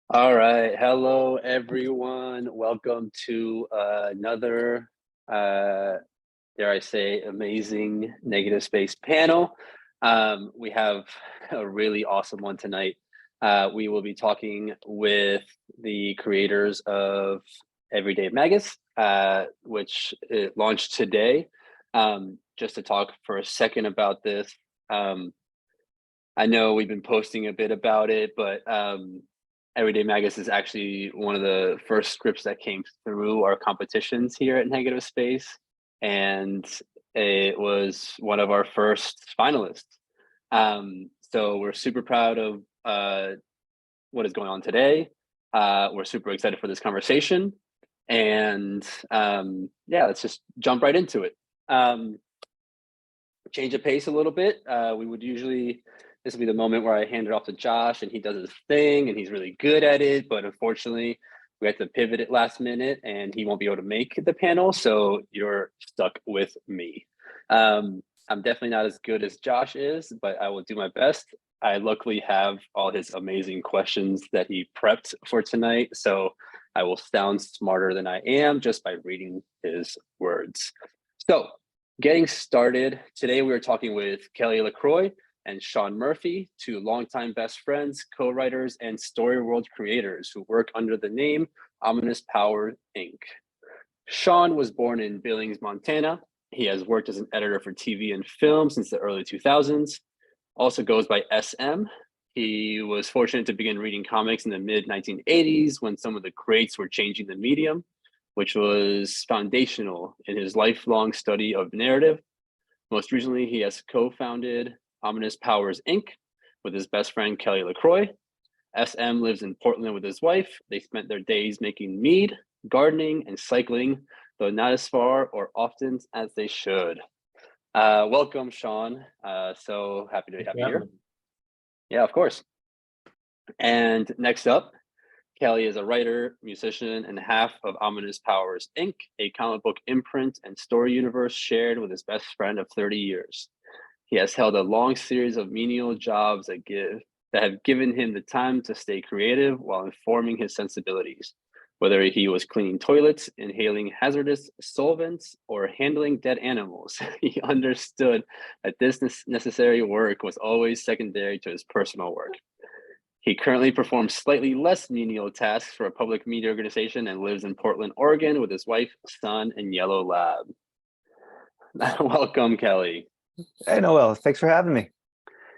All right. Hello, everyone. Welcome to another, dare I say, amazing negative space panel. We have a really awesome one tonight. We will be talking with the creators of Everyday Magus, which it launched today. Just to talk for a second about this. I know we've been posting a bit about it, but Everyday Magus is actually one of the first scripts that came through our competitions here at Negative Space, and it was one of our first finalists. So we're super proud of what is going on today. We're super excited for this conversation, and yeah, let's just jump right into it. Change of pace a little bit. We would usually, this will be the moment where I hand it off to Josh and he does his thing and he's really good at it. But unfortunately, we had to pivot it last minute and he won't be able to make the panel. So you're stuck with me. I'm definitely not as good as Josh is, but I will do my best. I luckily have all his amazing questions that he prepped for tonight. So I will sound smarter than I am just by reading his words. So getting started, today we are talking with Kelly La Croix and Sean Murphy, two longtime best friends, co-writers, and story world creators who work under the name Ominous Power, Inc. Sean was born in Billings, Montana. He has worked as an editor for TV and film since the early 2000s, also goes by SM. He was fortunate to begin reading comics in the mid-1980s when some of the greats were changing the medium, which was foundational in his lifelong study of narrative. Most recently, he has co-founded Ominous Powers, Inc. with his best friend, Kelly La Croix. SM lives in Portland with his wife. They spent their days making mead, gardening, and cycling, though not as far or often as they should. Welcome, Sean. So happy to have you here. Yeah, of course. And next up, Kelly is a writer, musician, and half of Ominous Powers, Inc., a comic book imprint and story universe shared with his best friend of 30 years. He has held a long series of menial jobs that have given him the time to stay creative while informing his sensibilities. Whether he was cleaning toilets, inhaling hazardous solvents, or handling dead animals, he understood that this necessary work was always secondary to his personal work. He currently performs slightly less menial tasks for a public media organization and lives in Portland, Oregon with his wife, son, and yellow lab. Welcome, Kelly. Hey, Noel. Thanks for having me.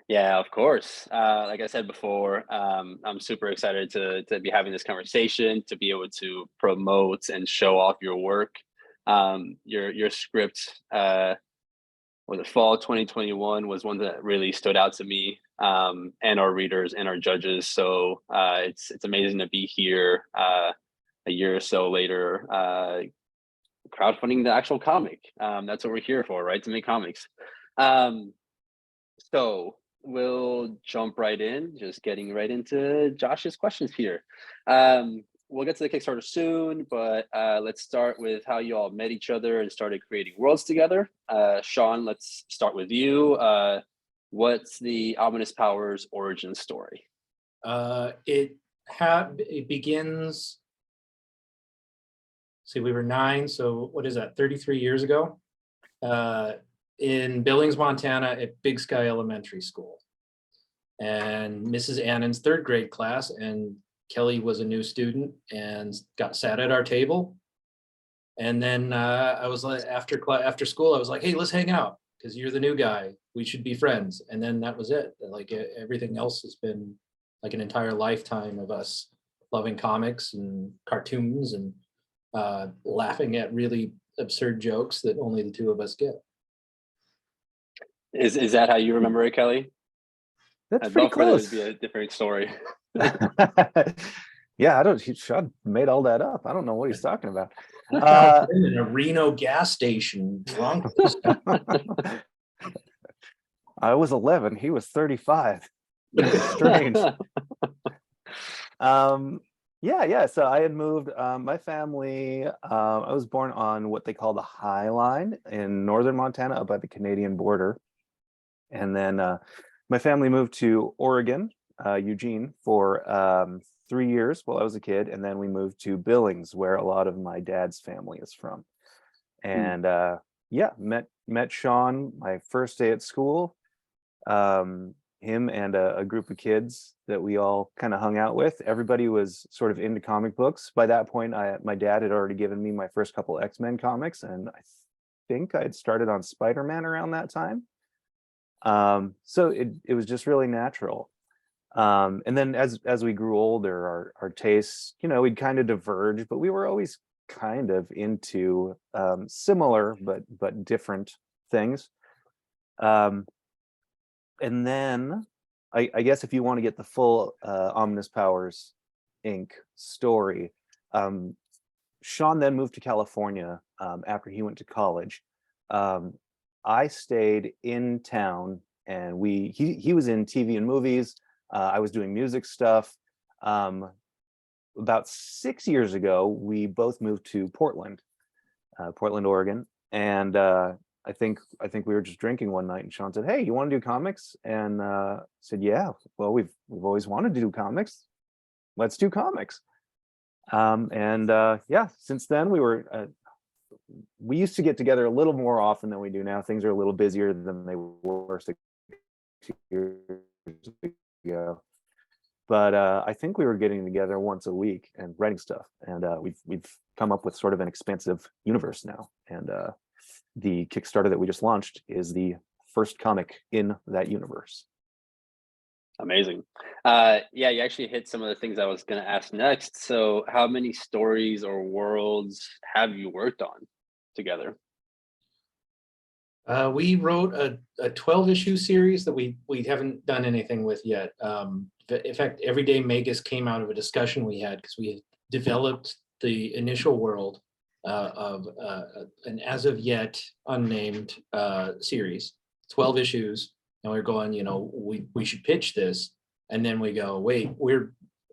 Yeah, of course. Like I said before, I'm super excited to be having this conversation, to be able to promote and show off your work. Your script, the fall 2021 was one that really stood out to me, and our readers and our judges. So it's amazing to be here a year or so later, crowdfunding the actual comic. That's what we're here for, right? To make comics. So we'll jump right in, just getting right into Josh's questions here. We'll get to the Kickstarter soon, but let's start with how you all met each other and started creating worlds together. Sean, let's start with you. What's the Ominous Powers origin story? It begins. See, we were 9, so what is that? 33 years ago, in Billings, Montana, at Big Sky Elementary School, and Mrs. Annan's 3rd grade class, and Kelly was a new student and sat at our table. And then I was like, after school, I was like, hey, let's hang out because you're the new guy. We should be friends. And then that was it. Like everything else has been like an entire lifetime of us loving comics and cartoons and laughing at really absurd jokes that only the two of us get. Is that how you remember it, Kelly? That's pretty close. For there to be a different story. Yeah, Sean made all that up. I don't know what he's talking about. In a Reno gas station, drunk. I was 11. He was 35. Strange. Yeah. So I had moved. My family. I was born on what they call the High Line in northern Montana, up by the Canadian border, and then my family moved to Oregon Eugene for 3 years while I was a kid, and then we moved to Billings, where a lot of my dad's family is from. And yeah, met Sean my first day at school. Him and a group of kids that we all kind of hung out with. Everybody was sort of into comic books. By that point, my dad had already given me my first couple X-Men comics, and I think I had started on Spider-Man around that time. So it was just really natural. And then as we grew older, our tastes, we'd kind of diverge, but we were always kind of into similar but different things. And then I guess if you want to get the full Ominous Powers Inc. story, Sean then moved to California after he went to college. I stayed in town, and he was in TV and movies. I was doing music stuff. About 6 years ago, we both moved to Portland, Oregon, and I think we were just drinking one night, and Sean said, "Hey, you want to do comics?" And I said, "Yeah, well, we've always wanted to do comics. Let's do comics." And yeah, since then we used to get together a little more often than we do now. Things are a little busier than they were 6 years ago. But I think we were getting together once a week and writing stuff. And we've come up with sort of an expansive universe now. And the Kickstarter that we just launched is the first comic in that universe. Amazing. Yeah, you actually hit some of the things I was going to ask next. So how many stories or worlds have you worked on together? We wrote a 12-issue series that we haven't done anything with yet. In fact, Everyday Magus came out of a discussion we had because we had developed the initial world of an as of yet unnamed series, 12 issues, and we're going, we should pitch this, and then we go, wait,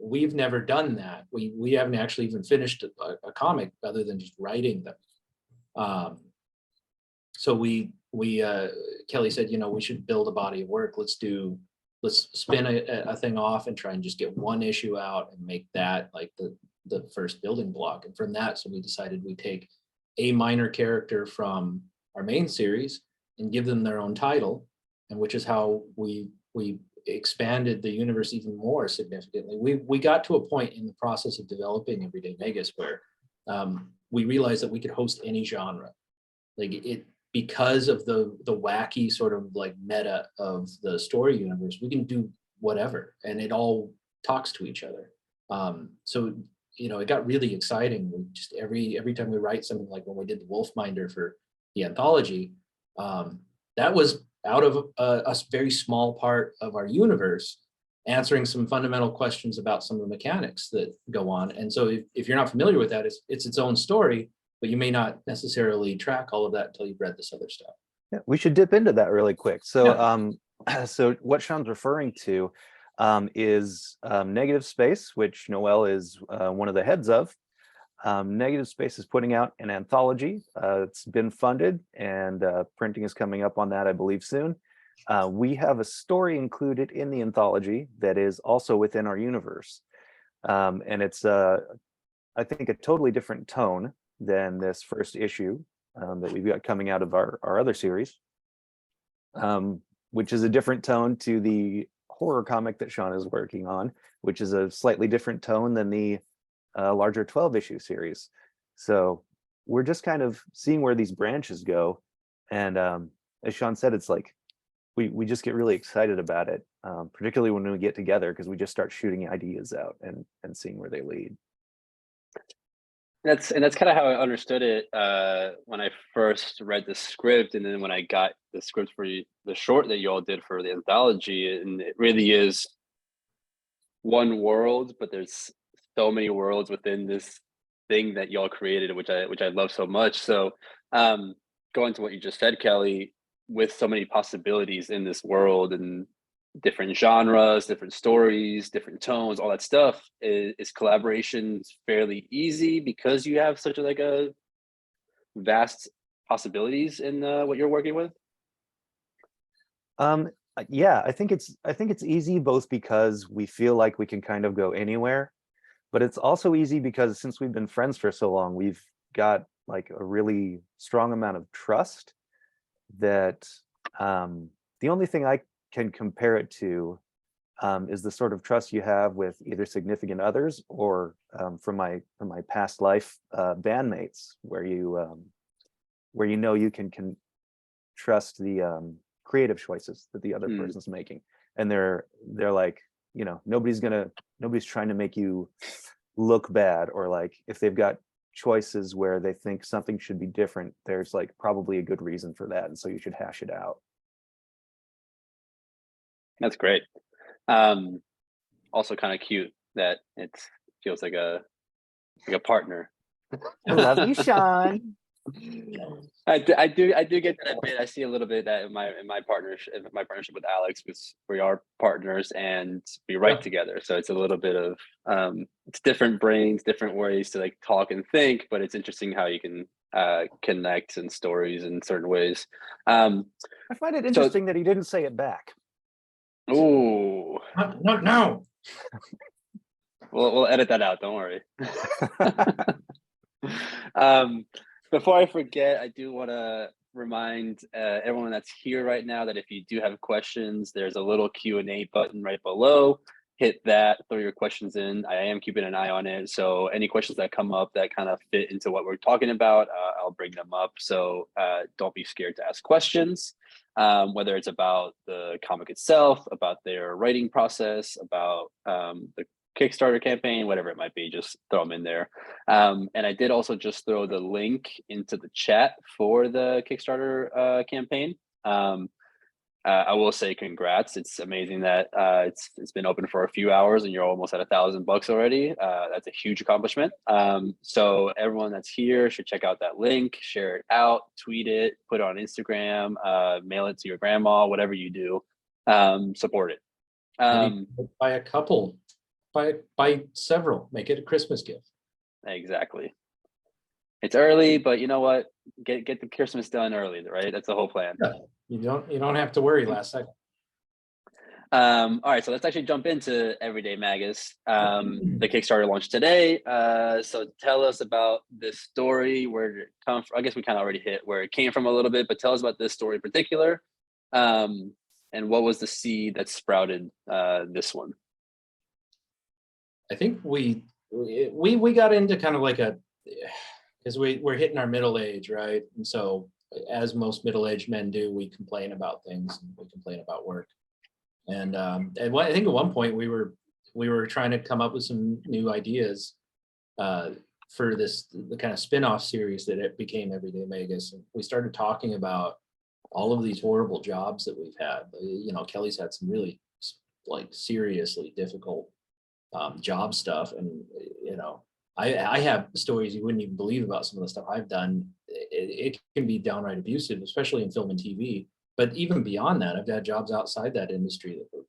we've never done that. We haven't actually even finished a comic other than just writing them. So Kelly said, we should build a body of work. Let's spin a thing off and try and just get one issue out and make that like the first building block. And from that, so we decided we take a minor character from our main series and give them their own title, and which is how we expanded the universe even more significantly. We got to a point in the process of developing Everyday Magus where we realized that we could host any genre. Because of the wacky sort of like meta of the story universe, we can do whatever, and it all talks to each other. So it got really exciting. We just every time we write something, like when we did the Wolfminder for the anthology, that was out of a very small part of our universe, answering some fundamental questions about some of the mechanics that go on. And so if you're not familiar with that, it's its own story, but you may not necessarily track all of that until you've read this other stuff. Yeah, we should dip into that really quick. So, Yeah. So what Sean's referring to is Negative Space, which Noel is one of the heads of. Negative Space is putting out an anthology. It's been funded, and printing is coming up on that, I believe, soon. We have a story included in the anthology that is also within our universe. And it's, I think, a totally different tone than this first issue that we've got coming out of our other series, which is a different tone to the horror comic that Sean is working on, which is a slightly different tone than the larger 12-issue series. So we're just kind of seeing where these branches go. And as Sean said, it's like we just get really excited about it, particularly when we get together, because we just start shooting ideas out and seeing where they lead. That's kind of how I understood it when I first read the script, and then when I got the script for the short that you all did for the anthology. And it really is one world, but there's so many worlds within this thing that y'all created, which I love so much. So going to what you just said, Kelly, with so many possibilities in this world and different genres, different stories, different tones, all that stuff, is collaboration fairly easy because you have such a vast possibilities in what you're working with? Yeah, I think it's easy both because we feel like we can kind of go anywhere, but it's also easy because since we've been friends for so long, we've got like a really strong amount of trust that the only thing I can compare it to is the sort of trust you have with either significant others or from my past life bandmates, where you know you can trust the creative choices that the other person's making, and they're like, you know, nobody's trying to make you look bad, or like if they've got choices where they think something should be different, there's like probably a good reason for that, and so you should hash it out. That's great. Also kind of cute that it feels like a partner. I love you, Sean. I do get that bit. I see a little bit of that in my partnership with Alex, because we are partners and we write together. So it's a little bit of it's different brains, different ways to like talk and think, but it's interesting how you can connect in stories in certain ways. I find it interesting that he didn't say it back. Oh, not now. We'll edit that out. Don't worry. Before I forget, I do want to remind everyone that's here right now that if you do have questions, there's a little Q&A button right below. Hit that, throw your questions in. I am keeping an eye on it. So any questions that come up that kind of fit into what we're talking about, I'll bring them up. So don't be scared to ask questions, whether it's about the comic itself, about their writing process, about the Kickstarter campaign, whatever it might be, just throw them in there. And I did also just throw the link into the chat for the Kickstarter campaign. I will say congrats. It's amazing that it's been open for a few hours and you're almost at $1,000 already. That's a huge accomplishment. So everyone that's here should check out that link, share it out, tweet it, put it on Instagram, mail it to your grandma, whatever you do, support it. Buy a couple. Buy several, make it a Christmas gift. Exactly. It's early, but you know what? Get the Christmas done early, right? That's the whole plan. Yeah. You don't have to worry last second. All right, so let's actually jump into Everyday Magus. The Kickstarter launched today. So tell us about this story, where did it come from? I guess we kind of already hit where it came from a little bit, but tell us about this story in particular. And what was the seed that sprouted this one? I think we got into kind of like because we're hitting our middle age, right? And so as most middle-aged men do, we complain about things, and we complain about work. And I think at one point we were trying to come up with some new ideas for the kind of spin-off series that it became Everyday Magus. And we started talking about all of these horrible jobs that we've had. You know, Kelly's had some really like seriously difficult job stuff, and you know, I have stories you wouldn't even believe about some of the stuff I've done. It can be downright abusive, especially in film and TV. But even beyond that, I've had jobs outside that industry that were,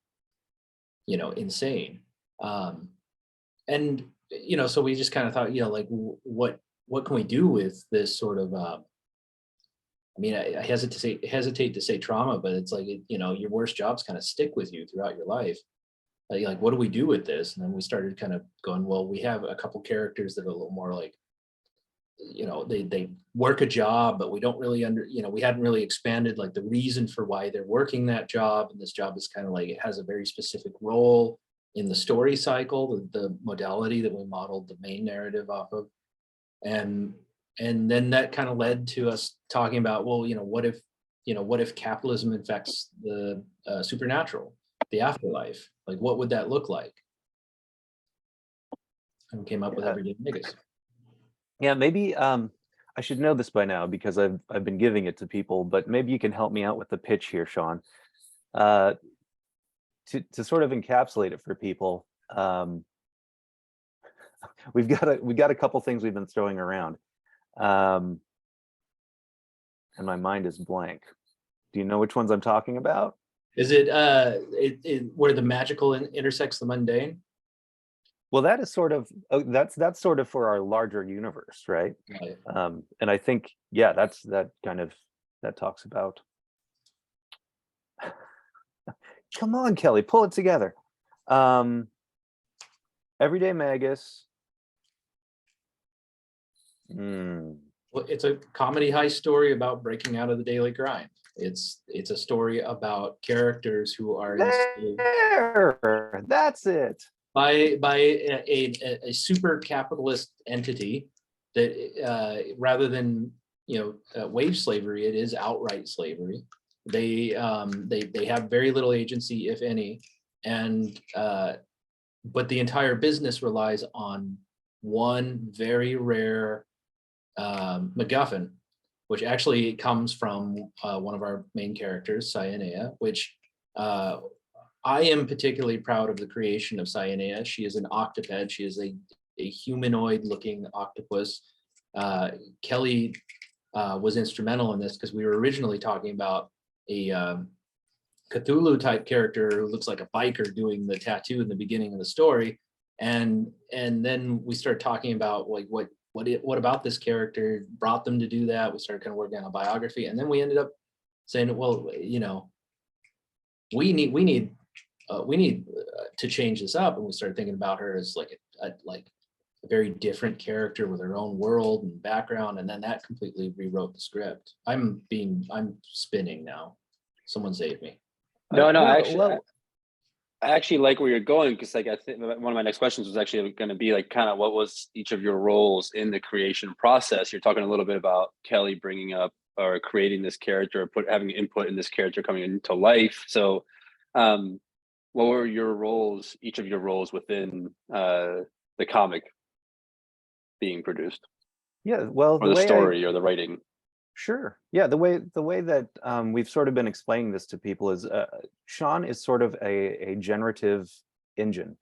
you know, insane. And you know, so we just kind of thought, you know, like what can we do with this sort of I mean, I hesitate to say trauma, but it's like, you know, your worst jobs kind of stick with you throughout your life. Like, what do we do with this? And then we started kind of going, well, we have a couple characters that are a little more like, you know, they work a job, but we don't really you know, we hadn't really expanded like the reason for why they're working that job. And this job is kind of like, it has a very specific role in the story cycle, the modality that we modeled the main narrative off of. And then that kind of led to us talking about, well, you know, what if capitalism infects the supernatural, the afterlife? Like, what would that look like? And we came up with Everyday Magus. Yeah, maybe I should know this by now because I've been giving it to people, but maybe you can help me out with the pitch here, Sean. To sort of encapsulate it for people, we've got a couple things we've been throwing around, and my mind is blank. Do you know which ones I'm talking about? Is it where the magical intersects the mundane? Well, that is sort of that's sort of for our larger universe, right? Right. And I think, yeah, that talks about Come on, Kelly, pull it together. Everyday Magus. Well, it's a comedy heist story about breaking out of the daily grind. It's a story about characters who are There, that's it. by a super capitalist entity that rather than wage slavery, it is outright slavery. They have very little agency, if any, and but the entire business relies on one very rare MacGuffin, which actually comes from one of our main characters, Cyanea, which I am particularly proud of the creation of Cyanea. She is an octoped. She is a humanoid-looking octopus. Kelly was instrumental in this because we were originally talking about a Cthulhu-type character who looks like a biker doing the tattoo in the beginning of the story, and then we started talking about like what about this character brought them to do that. We started kind of working on a biography, and then we ended up saying, well, we need to change this up, and we started thinking about her as like a very different character with her own world and background, and then that completely rewrote the script. I'm spinning now. Someone save me. No, I actually like where you're going, because like I think one of my next questions was actually going to be like kind of what was each of your roles in the creation process. You're talking a little bit about Kelly bringing up or creating this character, or having input in this character coming into life. So, what were your roles? Each of your roles within the comic being produced? Yeah, well, or the story or the writing. Sure. Yeah, the way that we've sort of been explaining this to people is Sean is sort of a generative engine.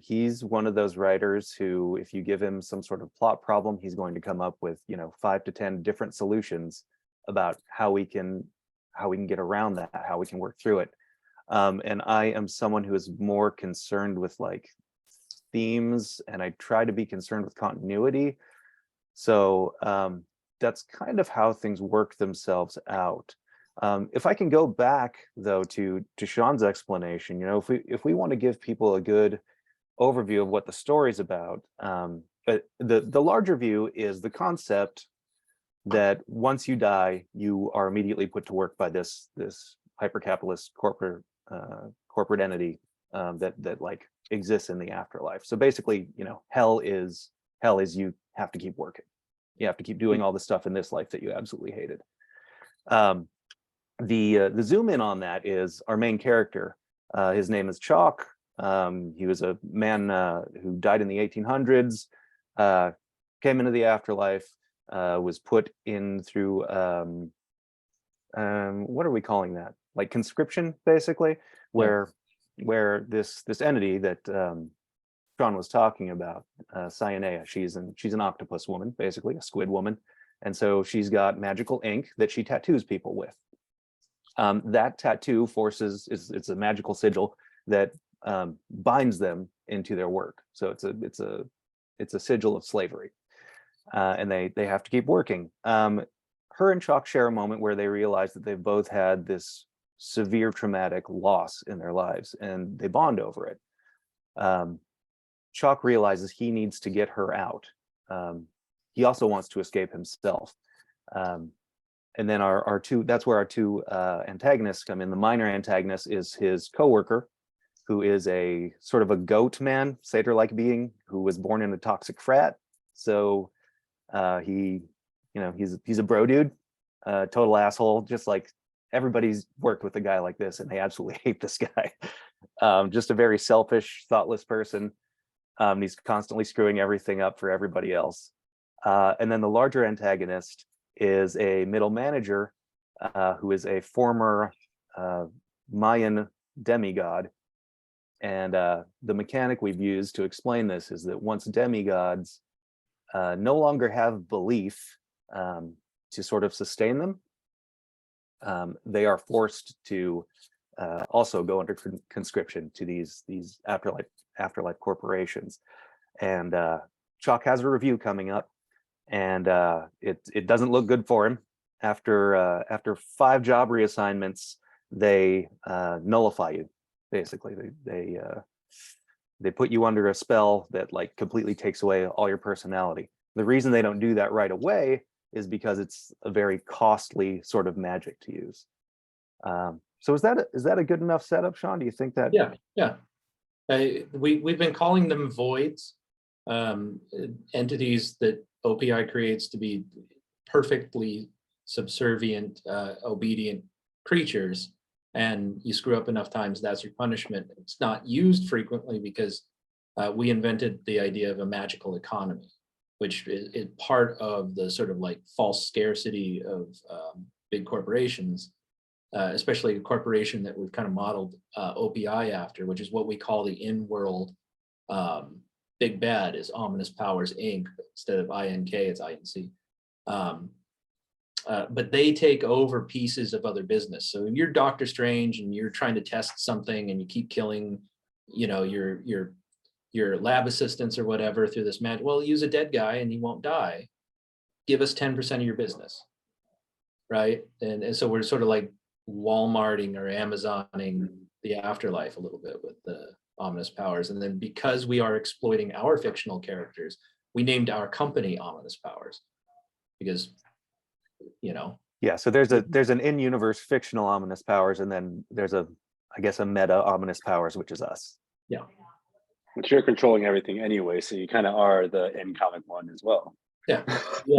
He's one of those writers who, if you give him some sort of plot problem, he's going to come up with 5 to 10 different solutions about how we can get around that, how we can work through it. And I am someone who is more concerned with like themes, and I try to be concerned with continuity. So that's kind of how things work themselves out. If I can go back though to Sean's explanation, if we want to give people a good overview of what the story's about, but the larger view is the concept that once you die, you are immediately put to work by this hyper-capitalist corporate entity that like exists in the afterlife. So basically, hell is you have to keep working. You have to keep doing all the stuff in this life that you absolutely hated. The zoom in on that is our main character. His name is Chalk. He was a man who died in the 1800s, came into the afterlife, was put in through, what are we calling that? Like conscription, basically, where this entity that Sean was talking about, Cyanea, she's an octopus woman, basically a squid woman, and so she's got magical ink that she tattoos people with. That tattoo it's a magical sigil that binds them into their work. So it's a sigil of slavery, and they have to keep working. Her and Chalk share a moment where they realize that they've both had this severe traumatic loss in their lives, and they bond over it. Chalk realizes he needs to get her out. He also wants to escape himself. And then our two, that's where our two antagonists come in. The minor antagonist is his coworker, who is a sort of a goat man, satyr-like being who was born in a toxic frat. So he's a bro dude, total asshole, just like everybody's worked with a guy like this and they absolutely hate this guy. Just a very selfish, thoughtless person. He's constantly screwing everything up for everybody else. And then the larger antagonist is a middle manager who is a former Mayan demigod. And the mechanic we've used to explain this is that once demigods no longer have belief to sort of sustain them, they are forced to also go under conscription to these afterlife corporations. And Chalk has a review coming up, and it doesn't look good for him. After 5 job reassignments, they nullify you. Basically, they put you under a spell that like completely takes away all your personality. The reason they don't do that right away is because it's a very costly sort of magic to use. So is that a good enough setup, Sean? Do you think that? Yeah. We've been calling them voids, entities that OPI creates to be perfectly subservient, obedient creatures. And you screw up enough times, that's your punishment. It's not used frequently because we invented the idea of a magical economy, which is part of the sort of like false scarcity of big corporations, especially a corporation that we've kind of modeled OPI after, which is what we call the in-world big bad, is Ominous Powers Inc. Instead of INK, it's INC. But they take over pieces of other business. So if you're Doctor Strange and you're trying to test something and you keep killing, you know, your lab assistants or whatever through this magic, well, use a dead guy and he won't die. Give us 10% of your business, right? And so we're sort of like Walmarting or Amazoning the afterlife a little bit with the Ominous Powers. And then because we are exploiting our fictional characters, we named our company Ominous Powers because, you know. Yeah, so there's an in-universe fictional Ominous Powers, and then there's I guess a meta Ominous Powers, which is us. Yeah. But you're controlling everything anyway, so you kind of are the end comic one as well. Yeah. We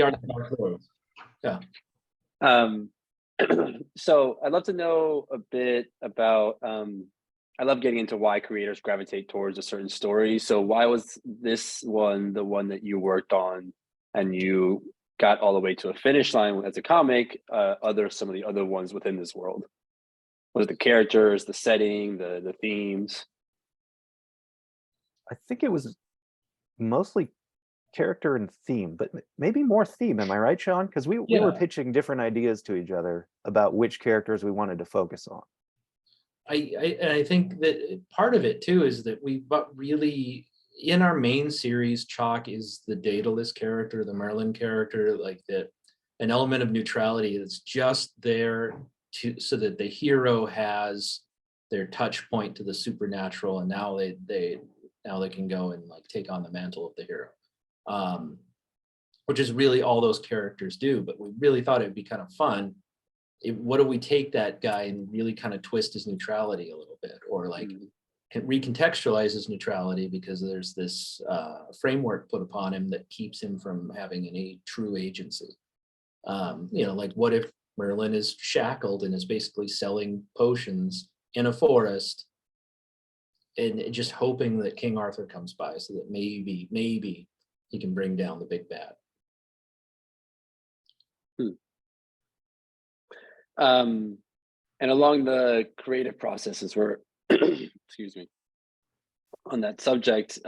are the Dark Lords. Yeah. So I'd love to know a bit about, I love getting into why creators gravitate towards a certain story. So why was this one the one that you worked on and you got all the way to a finish line as a comic, some of the other ones within this world? Was it the characters, the setting, the themes? I think it was mostly character and theme, but maybe more theme. Am I right, Sean? Because we were pitching different ideas to each other about which characters we wanted to focus on. I think that part of it too is that we really, in our main series, Chalk is the Daedalus character, the Merlin character, like an element of neutrality that's just there so that the hero has their touch point to the supernatural, and now they can go and like take on the mantle of the hero, which is really all those characters do. But we really thought it'd be kind of fun. What do we take that guy and really kind of twist his neutrality a little bit, or like recontextualize his neutrality, because there's this framework put upon him that keeps him from having any true agency. You know, like what if Merlin is shackled and is basically selling potions in a forest and just hoping that King Arthur comes by so that maybe he can bring down the big bad. And along the creative processes where, excuse me, on that subject,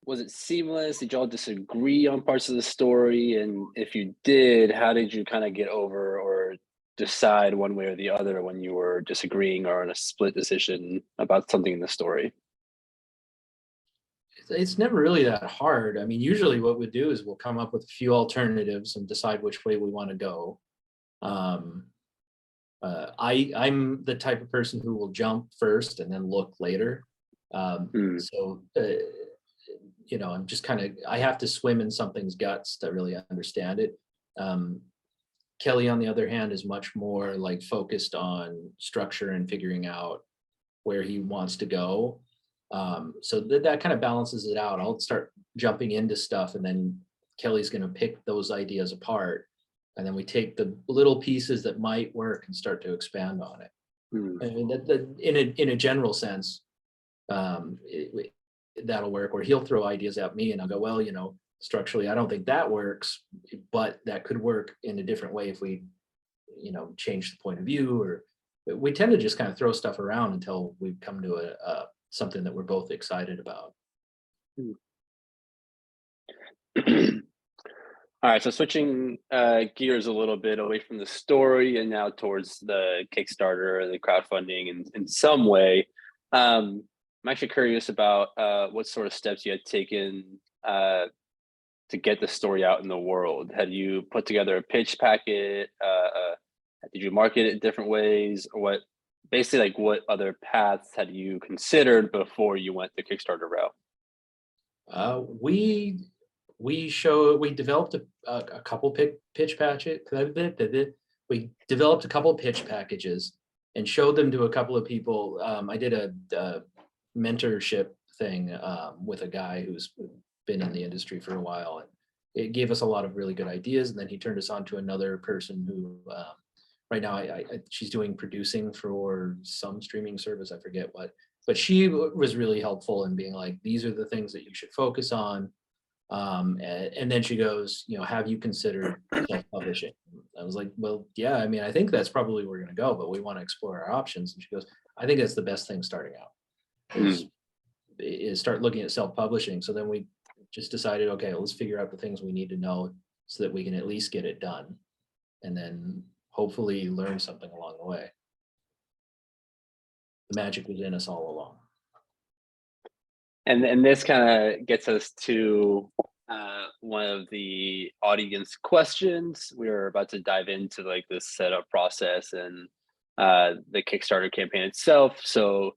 was it seamless? Did y'all disagree on parts of the story? And if you did, how did you kind of get over or decide one way or the other when you were disagreeing or in a split decision about something in the story? It's never really that hard. I mean, usually what we do is we'll come up with a few alternatives and decide which way we want to go. I'm the type of person who will jump first and then look later. So, you know, I'm just I have to swim in something's guts to really understand it. Kelly, on the other hand, is much more like focused on structure and figuring out where he wants to go. So that kind of balances it out. I'll start jumping into stuff, and then Kelly's going to pick those ideas apart. And then we take the little pieces that might work and start to expand on it. I mean, in a general sense, that'll work. Or he'll throw ideas at me, and I'll go, well, you know, structurally, I don't think that works, but that could work in a different way if we, you know, change the point of view. Or we tend to just kind of throw stuff around until we come to something that we're both excited about. All right, so switching gears a little bit away from the story and now towards the Kickstarter or the crowdfunding in some way. I'm actually curious about what sort of steps you had taken to get the story out in the world. Had you put together a pitch packet, Did you market it different ways, or what? Basically, like what other paths had you considered before you went the Kickstarter route? We developed a couple pitch patches. We developed a couple pitch packages and showed them to a couple of people. I did a mentorship thing with a guy who's been in the industry for a while, and it gave us a lot of really good ideas. And then he turned us on to another person who right now she's doing producing for some streaming service, I forget what, but she was really helpful in being like, these are the things that you should focus on. And then she goes, have you considered self-publishing? I was like, well, yeah, I mean, I think that's probably where we're going to go, but we want to explore our options. And she goes, I think that's the best thing starting out is start looking at self-publishing. So then we just decided, okay, let's figure out the things we need to know so that we can at least get it done. And then hopefully learn something along the way. The magic was in us all along. And this kind of gets us to one of the audience questions. We're about to dive into like the setup process and the Kickstarter campaign itself. So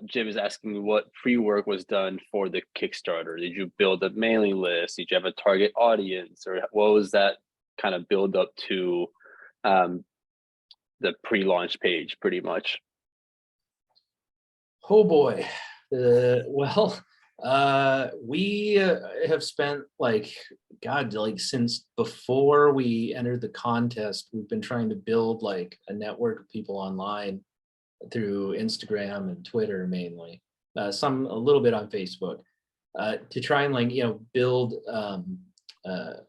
Jim is asking what pre-work was done for the Kickstarter. Did you build a mailing list? Did you have a target audience, or what was that kind of build up to the pre-launch page, pretty much? Oh boy. Well, we have spent like since before we entered the contest, we've been trying to build like a network of people online through Instagram and Twitter mainly, a little bit on Facebook, to try and build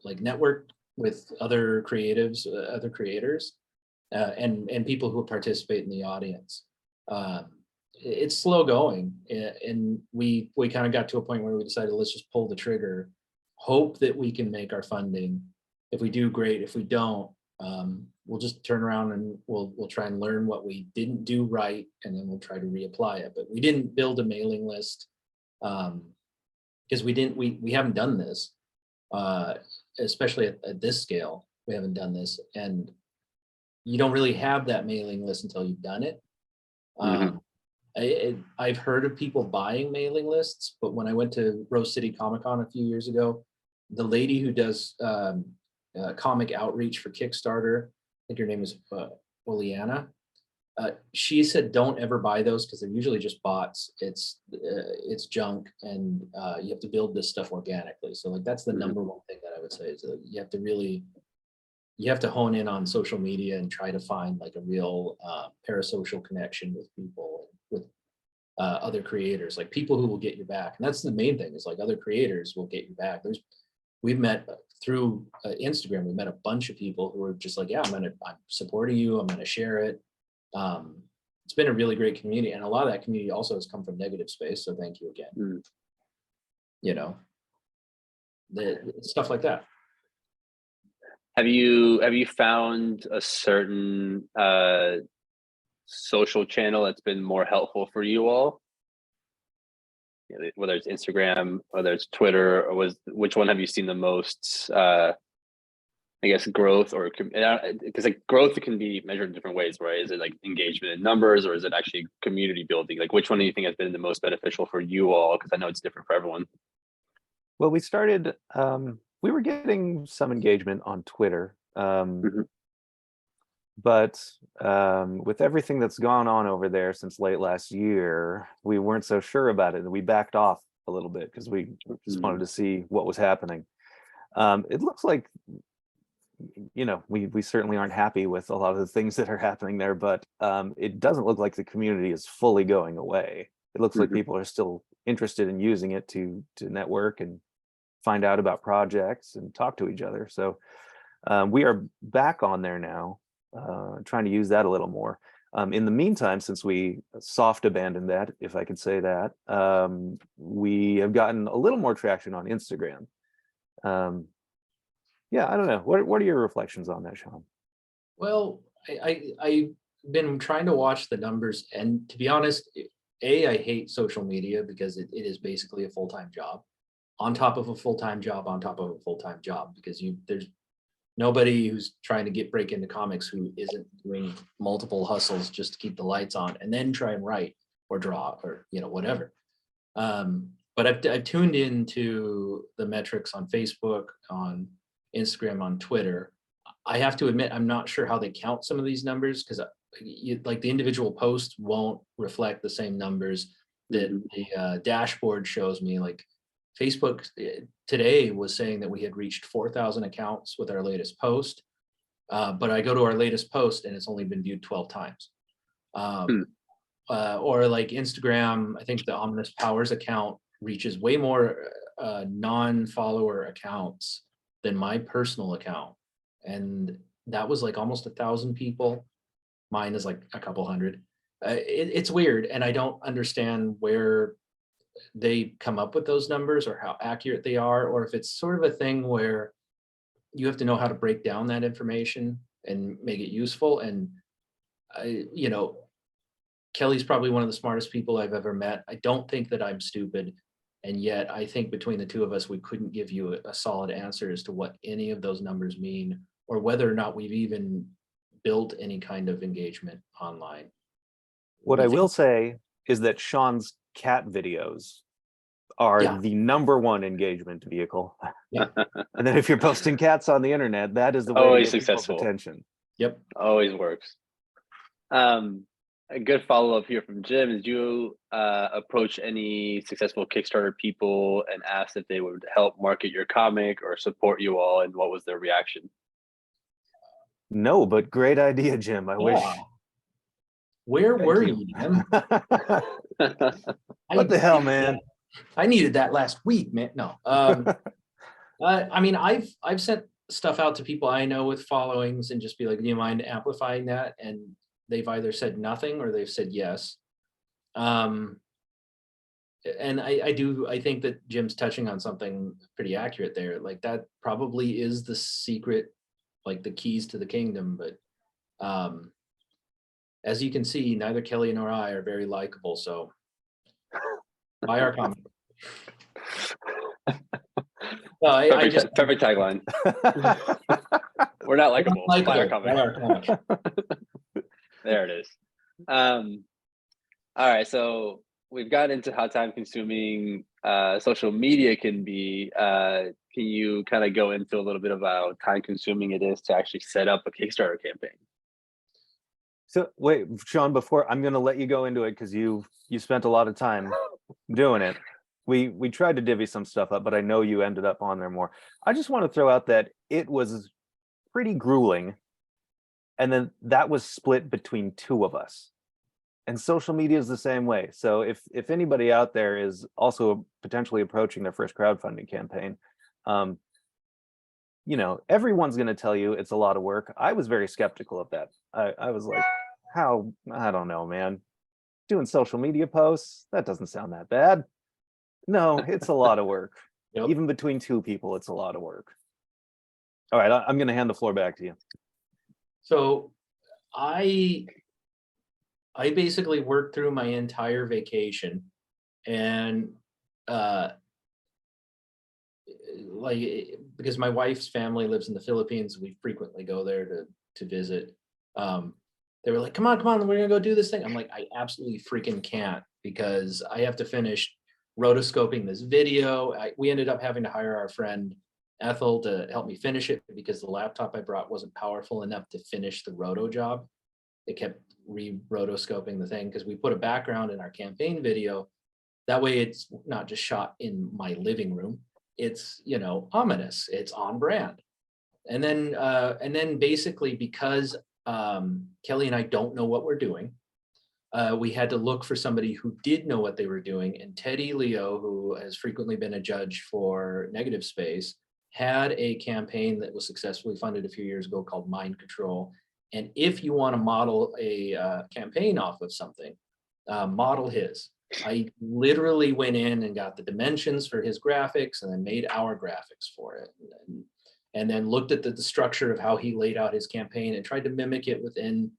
like network with other creatives, other creators, and people who participate in the audience. It's slow going, and we kind of got to a point where we decided, let's just pull the trigger, hope that we can make our funding. If we do, great. If we don't, we'll just turn around and we'll try and learn what we didn't do right, and then we'll try to reapply it. But we didn't build a mailing list because we haven't done this, especially at this scale. We haven't done this, and you don't really have that mailing list until you've done it. I've heard of people buying mailing lists, but when I went to Rose City Comic Con a few years ago, the lady who does comic outreach for Kickstarter, I think her name is Oleana, she said don't ever buy those because they're usually just bots. It's junk, and you have to build this stuff organically. So like that's the number one thing that I would say is that you have to hone in on social media and try to find like a real parasocial connection with people, with other creators, like people who will get your back. And that's the main thing, is like other creators will get your back. We've met through Instagram, we met a bunch of people who are just like, yeah, I'm supporting you, I'm going to share it. It's been a really great community, and a lot of that community also has come from negative space. So thank you again. The stuff like that. Have you found a certain social channel that's been more helpful for you all? Whether it's Instagram, whether it's Twitter, or which one have you seen the most, I guess, growth? Or because like growth can be measured in different ways, right? Is it like engagement in numbers, or is it actually community building? Like which one do you think has been the most beneficial for you all? Because I know it's different for everyone. Well, we started, we were getting some engagement on Twitter, but with everything that's gone on over there since late last year, we weren't so sure about it, and we backed off a little bit because we just wanted to see what was happening. It looks like, we certainly aren't happy with a lot of the things that are happening there, but it doesn't look like the community is fully going away. It looks like people are still interested in using it to network and find out about projects and talk to each other. So we are back on there now, trying to use that a little more. In the meantime, since we soft abandoned that, if I could say that, we have gotten a little more traction on Instagram. Yeah, I don't know. What are your reflections on that, Sean? Well, I've been trying to watch the numbers, and to be honest, I hate social media because it is basically a full-time job on top of a full-time job on top of a full-time job, because nobody who's trying to break into comics who isn't doing multiple hustles just to keep the lights on and then try and write or draw or, you know, whatever. But I've tuned into the metrics on Facebook, on Instagram, on Twitter. I have to admit, I'm not sure how they count some of these numbers, because like the individual post won't reflect the same numbers that the dashboard shows me. Like Facebook today was saying that we had reached 4,000 accounts with our latest post. But I go to our latest post and it's only been viewed 12 times. Or like Instagram, I think the Ominous Powers account reaches way more non-follower accounts than my personal account. And that was like almost 1,000 people. Mine is like a couple hundred. It's weird. And I don't understand where they come up with those numbers or how accurate they are, or if it's sort of a thing where you have to know how to break down that information and make it useful. And you know, Kelly's probably one of the smartest people I've ever met. I don't think that I'm stupid. And yet I think between the two of us, we couldn't give you a solid answer as to what any of those numbers mean, or whether or not we've even built any kind of engagement online. What I will say is that Sean's cat videos are the #1 engagement vehicle. Yeah. And then if you're posting cats on the internet, that is the way Always to get people's successful. attention. Yep. Always works. A good follow-up here from Jim is, you approach any successful Kickstarter people and asked if they would help market your comic or support you all, and what was their reaction? No, but great idea, Jim. I wish. Where Thank were you. you, Jim? What the hell, man? I needed that last week, man. No. I mean, I've sent stuff out to people I know with followings and just be like, do you mind amplifying that? And they've either said nothing or they've said yes. And I think that Jim's touching on something pretty accurate there. Like that probably is the secret, like the keys to the kingdom. But as you can see, neither Kelly nor I are very likable. So buy our comic. No, perfect tagline. We're not likable. Buy our comic. There it is. All right, so we've got into how time consuming social media can be. Can you kind of go into a little bit about how time consuming it is to actually set up a Kickstarter campaign? So wait, Sean, before I'm going to let you go into it, because you spent a lot of time doing it. We tried to divvy some stuff up, but I know you ended up on there more. I just want to throw out that it was pretty grueling. And then that was split between two of us. And social media is the same way. So if anybody out there is also potentially approaching their first crowdfunding campaign, you know, everyone's going to tell you it's a lot of work. I was very skeptical of that. I was like, how? I don't know, man. Doing social media posts, that doesn't sound that bad. No, it's a lot of work. Yep. Even between two people, it's a lot of work. All right, I'm going to hand the floor back to you. So I basically worked through my entire vacation, and like, because my wife's family lives in the Philippines, we frequently go there to visit. They were like, come on, we're gonna go do this thing. I'm like, I absolutely freaking can't, because I have to finish rotoscoping this video. We ended up having to hire our friend Ethel to help me finish it, because the laptop I brought wasn't powerful enough to finish the roto job. It kept rotoscoping the thing, because we put a background in our campaign video. That way it's not just shot in my living room. It's, you know, ominous. It's on brand. And then basically, because Kelly and I don't know what we're doing, we had to look for somebody who did know what they were doing. And Teddy Leo, who has frequently been a judge for Negative Space, had a campaign that was successfully funded a few years ago called Mind Control. And if you want to model a campaign off of something, model his. I literally went in and got the dimensions for his graphics and then made our graphics for it. And then looked at the structure of how he laid out his campaign and tried to mimic it within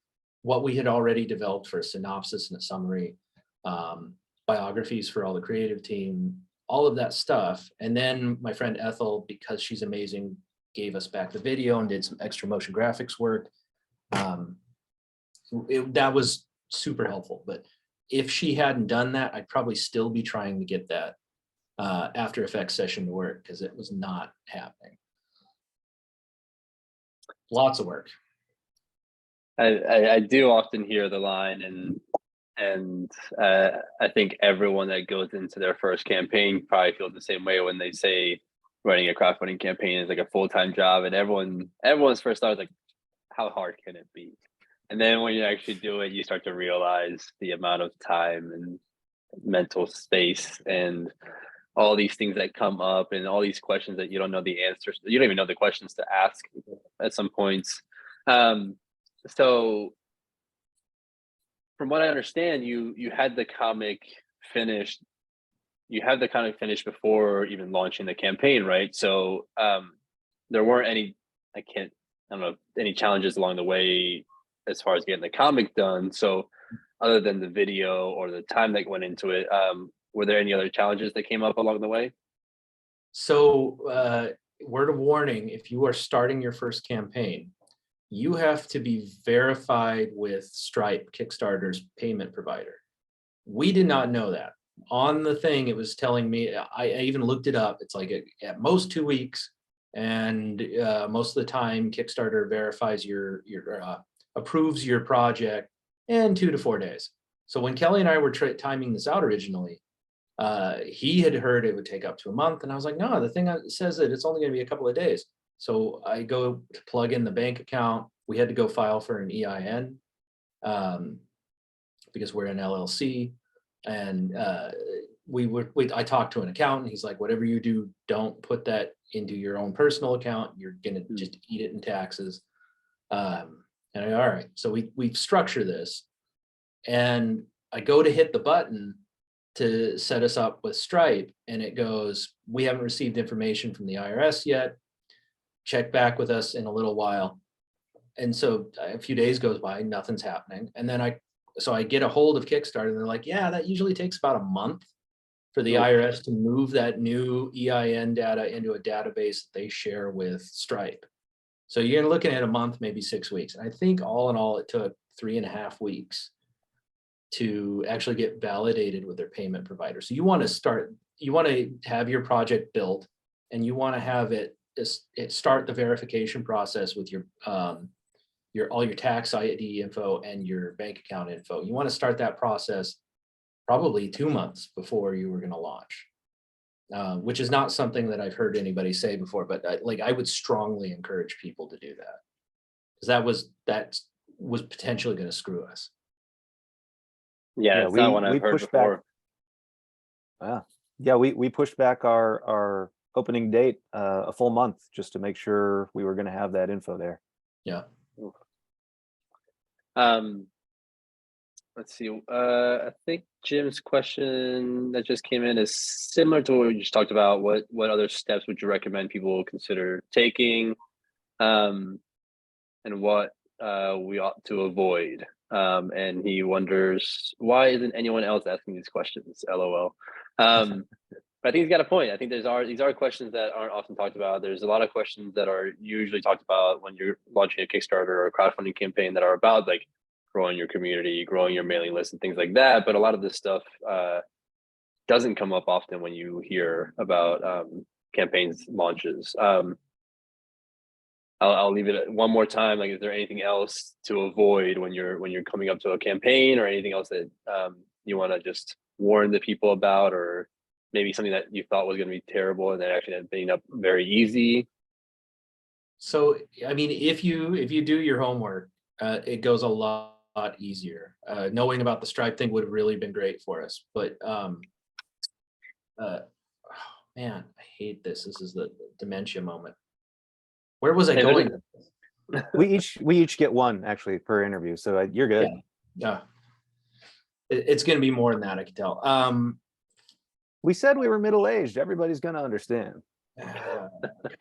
what we had already developed for a synopsis and a summary, biographies for all the creative team, all of that stuff. And then my friend Ethel, because she's amazing, gave us back the video and did some extra motion graphics work. That was super helpful. But if she hadn't done that, I'd probably still be trying to get that After Effects session to work, because it was not happening. Lots of work. I do often hear the line, and I think everyone that goes into their first campaign probably feels the same way when they say running a crowdfunding campaign is like a full-time job, and everyone's first thought is like, how hard can it be? And then when you actually do it, you start to realize the amount of time and mental space and all these things that come up and all these questions that you don't know the answers. You don't even know the questions to ask at some points. So from what I understand, you had the comic finished. You had the comic finished before even launching the campaign, right? So there weren't any, I don't know, any challenges along the way as far as getting the comic done. So other than the video or the time that went into it, were there any other challenges that came up along the way? So word of warning, if you are starting your first campaign, you have to be verified with Stripe, Kickstarter's payment provider. We did not know that. On the thing, it was telling me, I even looked it up. It's like at most 2 weeks. And most of the time, Kickstarter verifies approves your project in 2 to 4 days. So when Kelly and I were timing this out originally, he had heard it would take up to a month. And I was like, no, the thing says that it's only going to be a couple of days. So I go to plug in the bank account. We had to go file for an EIN because we're an LLC. And I talked to an accountant. He's like, whatever you do, don't put that into your own personal account. You're gonna just eat it in taxes. And all right, so we structure this, and I go to hit the button to set us up with Stripe, and it goes, we haven't received information from the IRS yet. Check back with us in a little while. And so a few days goes by, nothing's happening. And then I get a hold of Kickstarter, and they're like, yeah, that usually takes about a month for the IRS to move that new EIN data into a database that they share with Stripe. So you're looking at a month, maybe 6 weeks. And I think all in all, it took 3.5 weeks to actually get validated with their payment provider. So you want to have your project built, and you want to have it start the verification process with all your tax ID info and your bank account info. You want to start that process probably 2 months before you were going to launch, which is not something that I've heard anybody say before, but I would strongly encourage people to do that, because that was potentially going to screw us. Yeah, it's not one I've heard before. We pushed back our opening date a full month just to make sure we were going to have that info there. Yeah. Let's see. I think Jim's question that just came in is similar to what we just talked about. What other steps would you recommend people consider taking, and what we ought to avoid? And he wonders, why isn't anyone else asking these questions? LOL. I think he's got a point. I think these are questions that aren't often talked about. There's a lot of questions that are usually talked about when you're launching a Kickstarter or a crowdfunding campaign that are about like growing your community, growing your mailing list, and things like that. But a lot of this stuff doesn't come up often when you hear about campaigns launches. I'll leave it one more time. Like, is there anything else to avoid when you're coming up to a campaign, or anything else that you want to just warn the people about, or maybe something that you thought was going to be terrible and that actually ended up being very easy? So, I mean, if you do your homework, it goes a lot easier. Knowing about the Stripe thing would have really been great for us. But man, I hate this. This is the dementia moment. Where was I going? We each get one actually per interview, so you're good. Yeah. It's going to be more than that, I can tell. We said we were middle-aged. Everybody's going to understand.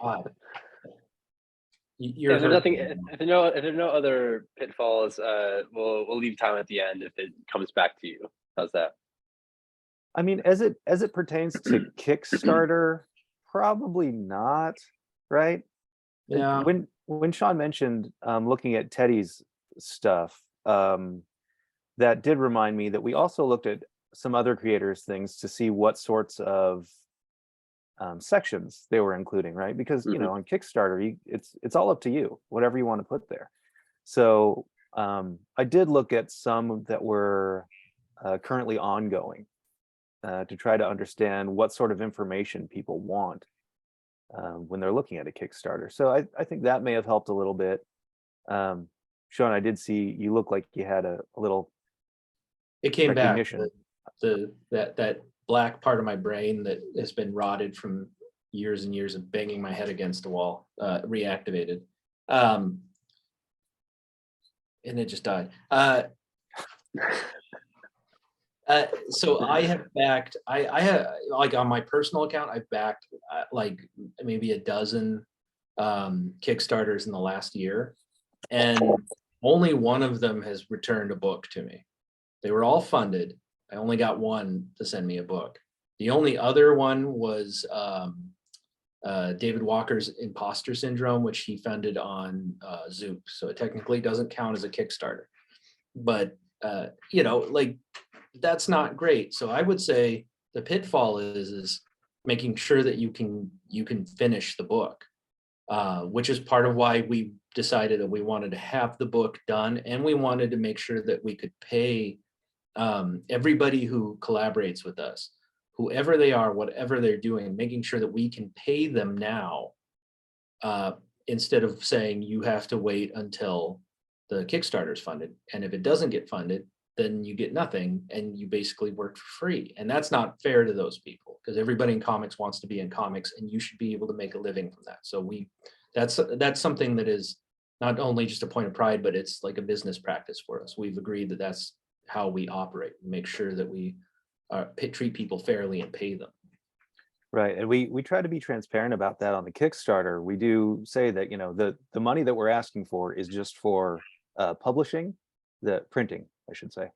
God. If there are no other pitfalls, we'll leave time at the end if it comes back to you. How's that? I mean, as it pertains to Kickstarter, probably not, right? Yeah. When Sean mentioned looking at Teddy's stuff, that did remind me that we also looked at some other creators' things to see what sorts of sections they were including, right? Because you know, on Kickstarter, it's all up to you, whatever you want to put there. So I did look at some that were currently ongoing to try to understand what sort of information people want when they're looking at a Kickstarter. So I think that may have helped a little bit. Sean, I did see you look like you had a little It came back. recognition. That black part of my brain that has been rotted from years and years of banging my head against the wall reactivated. And it just died. So I have backed, I have, like on my personal account, I've backed like maybe a dozen Kickstarters in the last year, and only one of them has returned a book to me. They were all funded. I only got one to send me a book. The only other one was David Walker's Imposter Syndrome, which he funded on Zoop. So it technically doesn't count as a Kickstarter. But, you know, like, that's not great. So I would say the pitfall is making sure that you can finish the book, which is part of why we decided that we wanted to have the book done, and we wanted to make sure that we could pay everybody who collaborates with us, whoever they are, whatever they're doing, making sure that we can pay them now, instead of saying you have to wait until the Kickstarter is funded. And if it doesn't get funded, then you get nothing and you basically work for free. And that's not fair to those people, because everybody in comics wants to be in comics, and you should be able to make a living from that. So that's something that is not only just a point of pride, but it's like a business practice for us. We've agreed that that's how we operate, make sure that we treat people fairly and pay them. Right, and we try to be transparent about that on the Kickstarter. We do say that, you know, the money that we're asking for is just for publishing, the printing, I should say,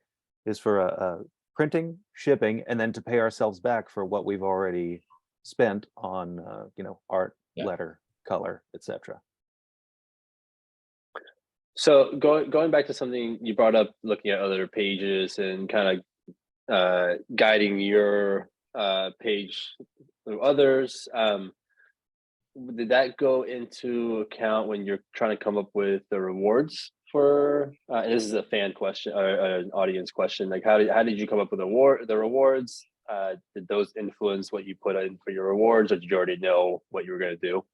is for printing, shipping, and then to pay ourselves back for what we've already spent on, you know, art, letter, color, etc. So going back to something you brought up, looking at other pages and kind of guiding your page through others, did that go into account when you're trying to come up with the rewards for? And this is a fan question or an audience question. Like, how did you come up with the rewards? Did those influence what you put in for your rewards, or did you already know what you were going to do?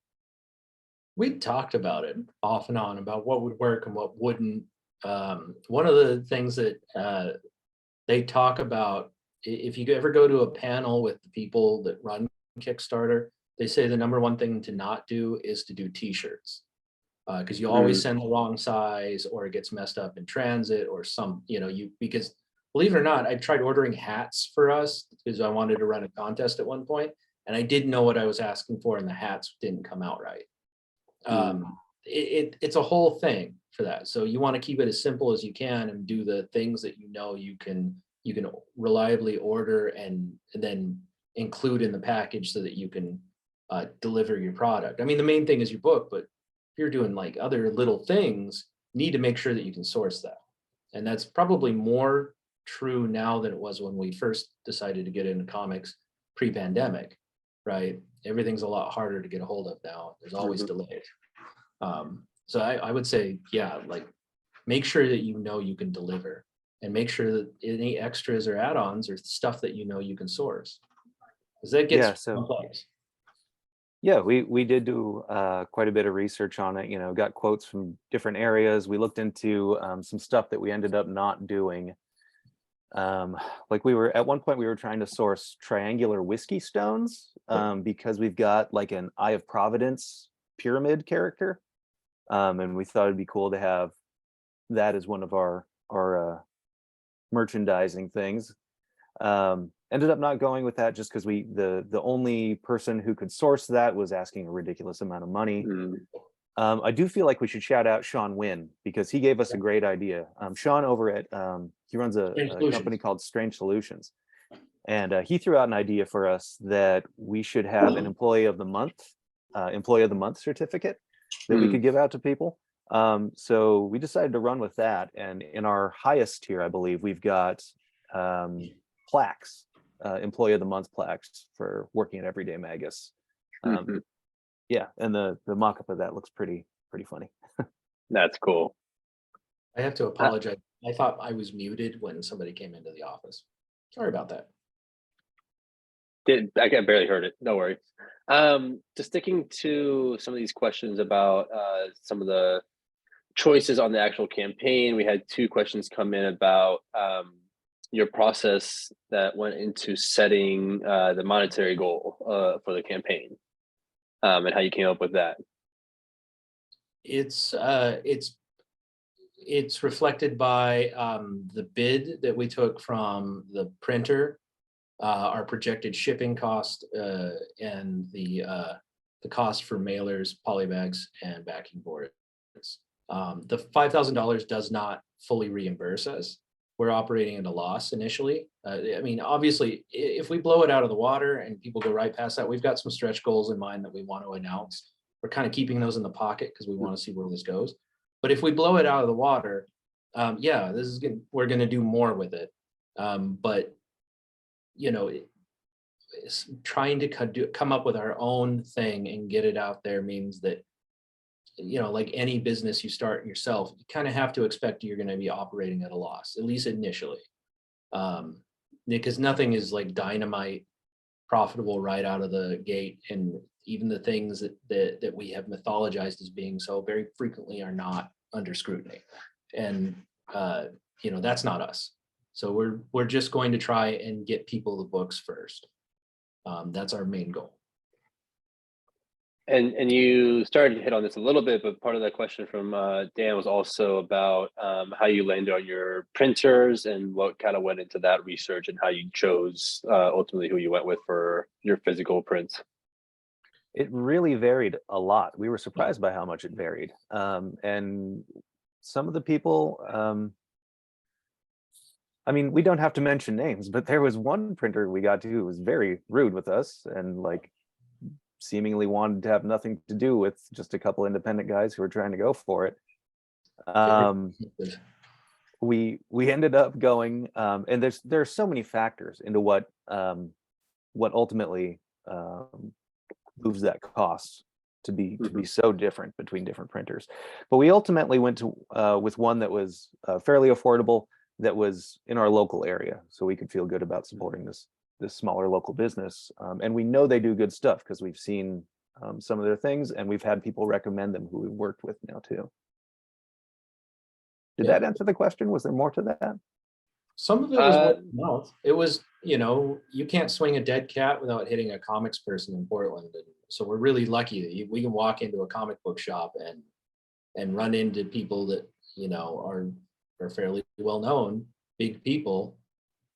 We talked about it off and on about what would work and what wouldn't. One of the things that they talk about, if you ever go to a panel with the people that run Kickstarter, they say the number one thing to not do is to do t-shirts, because you always send the wrong size, or it gets messed up in transit, or because believe it or not, I tried ordering hats for us because I wanted to run a contest at one point, and I didn't know what I was asking for, and the hats didn't come out right. It's a whole thing for that. So you want to keep it as simple as you can and do the things that you can reliably order and then include in the package so that you can deliver your product. I mean, the main thing is your book, but if you're doing like other little things, you need to make sure that you can source that. And that's probably more true now than it was when we first decided to get into comics pre-pandemic, right? Everything's a lot harder to get a hold of now. There's always delays. So I would say, yeah, like make sure that you can deliver, and make sure that any extras or add-ons or stuff that you can source, because that gets complex. Yeah, we did do quite a bit of research on it, you know, got quotes from different areas. We looked into some stuff that we ended up not doing. Like at one point we were trying to source triangular whiskey stones because we've got like an Eye of Providence pyramid character. And we thought it'd be cool to have that as one of our merchandising things. Ended up not going with that just because the only person who could source that was asking a ridiculous amount of money. I do feel like we should shout out Sean Wynn, because he gave us a great idea. Sean over at he runs a company called Strange Solutions, and he threw out an idea for us that we should have an employee of the month certificate, that we could give out to people. So we decided to run with that. And in our highest tier, I believe, we've got plaques, Employee of the Month plaques for working at Everyday Magus. Yeah, and the mock-up of that looks pretty funny. That's cool. I have to apologize. I thought I was muted when somebody came into the office. Sorry about that. I barely heard it. No worries. Just sticking to some of these questions about some of the choices on the actual campaign. We had 2 questions come in about your process that went into setting the monetary goal for the campaign, and how you came up with that. It's reflected by the bid that we took from the printer, our projected shipping cost, and the cost for mailers, polybags, and backing boards. The $5,000 does not fully reimburse us. We're operating at a loss initially. I mean, obviously, if we blow it out of the water and people go right past that, we've got some stretch goals in mind that we want to announce. We're kind of keeping those in the pocket because we want to see where this goes. But if we blow it out of the water, yeah, we're going to do more with it. But you know, it's trying to come up with our own thing and get it out there means that, you know, like any business you start yourself, you kind of have to expect you're going to be operating at a loss, at least initially, because nothing is like dynamite profitable right out of the gate. And even the things that we have mythologized as being so very frequently are not under scrutiny. And, you know, that's not us. So we're just going to try and get people the books first. That's our main goal. And you started to hit on this a little bit, but part of that question from Dan was also about how you landed on your printers and what kind of went into that research and how you chose ultimately who you went with for your physical prints. It really varied a lot. We were surprised by how much it varied. And some of the people, I mean, we don't have to mention names, but there was one printer we got to who was very rude with us and like seemingly wanted to have nothing to do with just a couple independent guys who were trying to go for it. We ended up going, and there's so many factors into what ultimately moves that cost to be so different between different printers. But we ultimately went to with one that was fairly affordable, that was in our local area, so we could feel good about supporting this smaller local business. And we know they do good stuff because we've seen some of their things, and we've had people recommend them who we've worked with now too. Did that answer the question? Was there more to that? Some of it was word of mouth. It was, you know, you can't swing a dead cat without hitting a comics person in Portland. And so we're really lucky that we can walk into a comic book shop and run into people that, you know, are fairly well known, big people.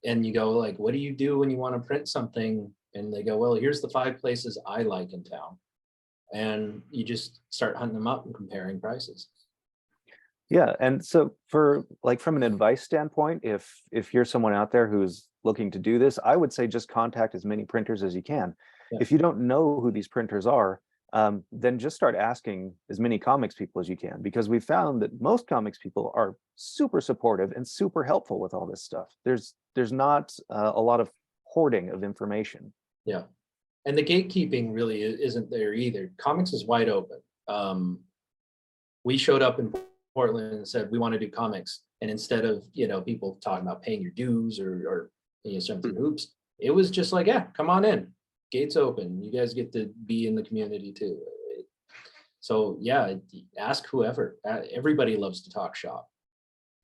And you go like, what do you do when you want to print something? And they go, well, here's the 5 places I like in town. And you just start hunting them up and comparing prices. Yeah, and so for like from an advice standpoint, if you're someone out there who's looking to do this, I would say just contact as many printers as you can. Yeah. If you don't know who these printers are, then just start asking as many comics people as you can, because we found that most comics people are super supportive and super helpful with all this stuff. There's not a lot of hoarding of information. Yeah, and the gatekeeping really isn't there either. Comics is wide open. We showed up in Portland and said we want to do comics, and instead of, you know, people talking about paying your dues or you know, jumping hoops, it was just like, yeah, come on in, gates open, you guys get to be in the community too. So yeah, ask whoever. Everybody loves to talk shop.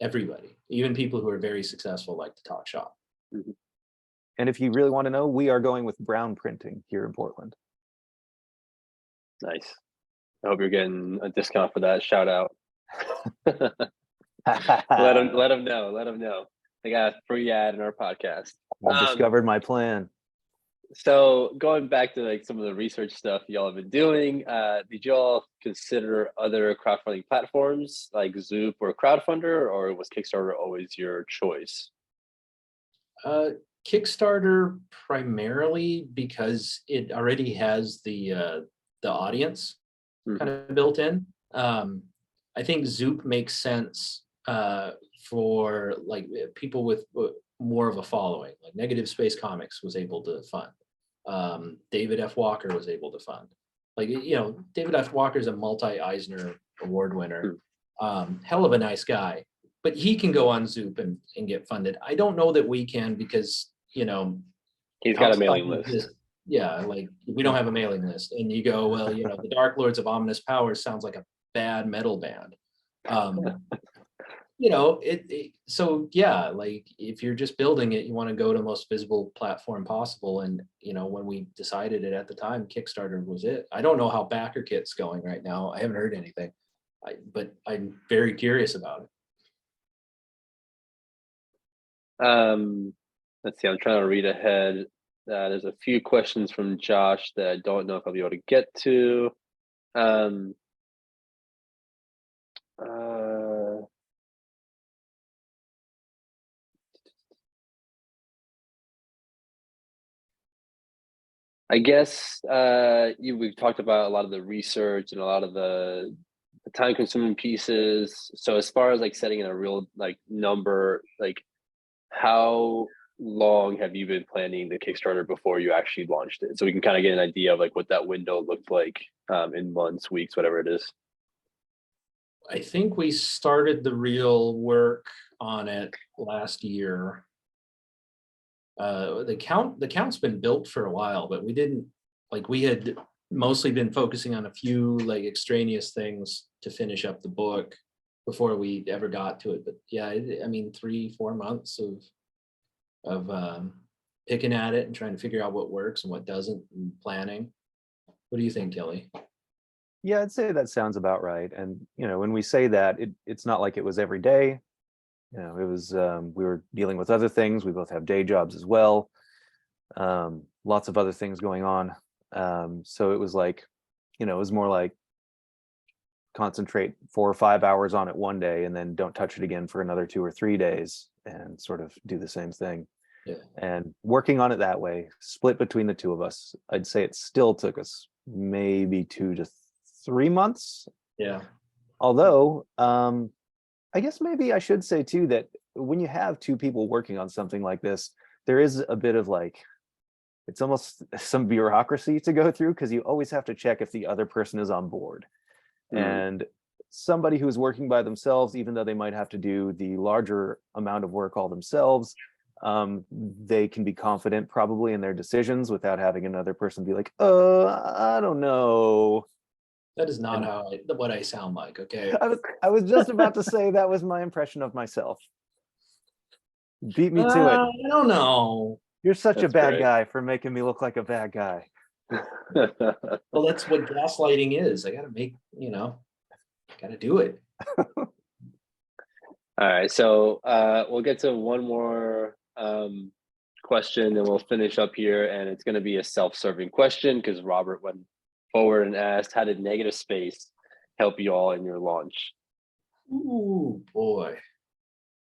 Everybody, even people who are very successful, like to talk shop. And if you really want to know, we are going with brown printing here in Portland. Nice. I hope you're getting a discount for that. Shout out. let them know. They got a free ad in our podcast. I've discovered my plan. So going back to like some of the research stuff y'all have been doing, did y'all consider other crowdfunding platforms like Zoop or Crowdfunder, or was Kickstarter always your choice? Kickstarter primarily because it already has the audience. kind of built in. I think Zoop makes sense for like people with more of a following. Like Negative Space Comics was able to fund. David F. Walker was able to fund. Like, you know, David F. Walker is a multi-Eisner Award winner. Hell of a nice guy, but he can go on Zoop and get funded. I don't know that we can because, you know, He's got a mailing list. Yeah, like we don't have a mailing list. And you go, well, you know, the Dark Lords of Ominous Powers sounds like a bad metal band. You know, so yeah, like if you're just building it, you want to go to the most visible platform possible. And, you know, when we decided it at the time, Kickstarter was it. I don't know how Backer Kit's going right now. I haven't heard anything, but I'm very curious about it. Let's see, I'm trying to read ahead. There's a few questions from Josh that I don't know if I'll be able to get to. I guess we've talked about a lot of the research and a lot of the time-consuming pieces. So as far as like setting in a real like number, like how long have you been planning the Kickstarter before you actually launched it? So we can kind of get an idea of like what that window looked like in months, weeks, whatever it is. I think we started the real work on it last year. The count's been built for a while, but we didn't, like, we had mostly been focusing on a few like extraneous things to finish up the book before we ever got to it. But yeah, I mean, 3-4 months of picking at it and trying to figure out what works and what doesn't and planning. What do you think, Kelly? Yeah, I'd say that sounds about right. And, you know, when we say that, it's not like it was every day. You know, it was, we were dealing with other things. We both have day jobs as well. Lots of other things going on. So it was like, you know, it was more like concentrate 4 or 5 hours on it one day and then don't touch it again for another 2 or 3 days and sort of do the same thing. Yeah. And working on it that way, split between the two of us, I'd say it still took us maybe 2 to 3 months. Yeah. Although, I guess maybe I should say too that when you have 2 people working on something like this, there is a bit of like, it's almost some bureaucracy to go through because you always have to check if the other person is on board. And somebody who's working by themselves, even though they might have to do the larger amount of work all themselves, they can be confident probably in their decisions without having another person be like, I don't know. That is not what I sound like. Okay. I was just about to say that was my impression of myself. Beat me to it. I don't know. You're such a bad great. guy for making me look like a bad guy. Well, that's what gaslighting is. I gotta make, you know, gotta do it. All right, so we'll get to one more question and we'll finish up here, and it's going to be a self-serving question because Robert went forward and asked, how did Negative Space help you all in your launch? Ooh, boy.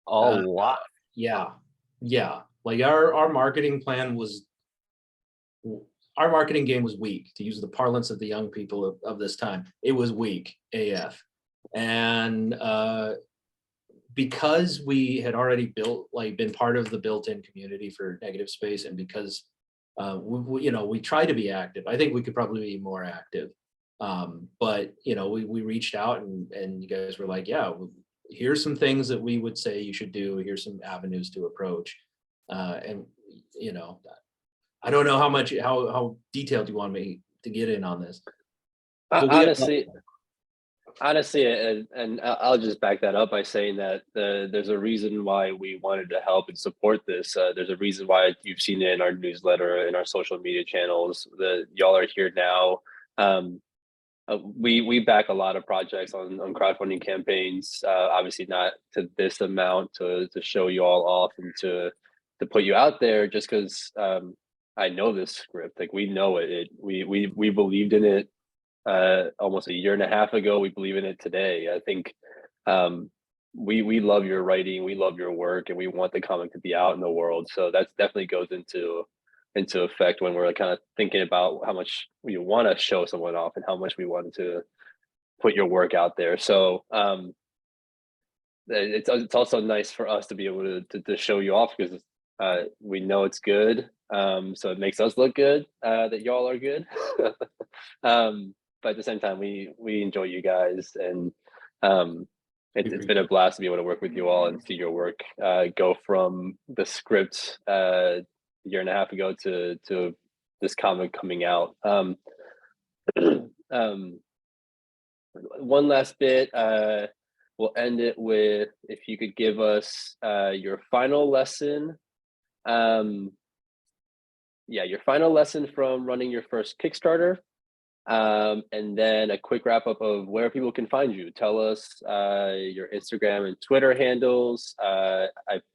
A lot. Yeah. Like our marketing plan was, our marketing game was weak, to use the parlance of the young people of this time. It was weak AF. And because we had already been part of the built-in community for Negative Space, and because we try to be active. I think we could probably be more active. But you know, we reached out and you guys were like, yeah, here's some things that we would say you should do. Here's some avenues to approach. And you know, I don't know how detailed you want me to get in on this. Honestly, and I'll just back that up by saying that there's a reason why we wanted to help and support this. There's a reason why you've seen it in our newsletter, in our social media channels. Y'all are here now. We back a lot of projects on crowdfunding campaigns. Obviously, not to this amount to show you all off and to put you out there. Just because I know this script, like we know it. We believed in it. Almost a year and a half ago. We believe in it today. I think we love your writing, we love your work, and we want the comic to be out in the world. So that definitely goes into effect when we're kind of thinking about how much we want to show someone off and how much we want to put your work out there. So it's also nice for us to be able to show you off, because we know it's good. So it makes us look good that y'all are good. But at the same time, we enjoy you guys, and it's been a blast to be able to work with you all and see your work go from the script a year and a half ago to this comic coming out. One last bit. We'll end it with, if you could give us your final lesson. Your final lesson from running your first Kickstarter. And then a quick wrap up of where people can find you. Tell us your Instagram and Twitter handles. I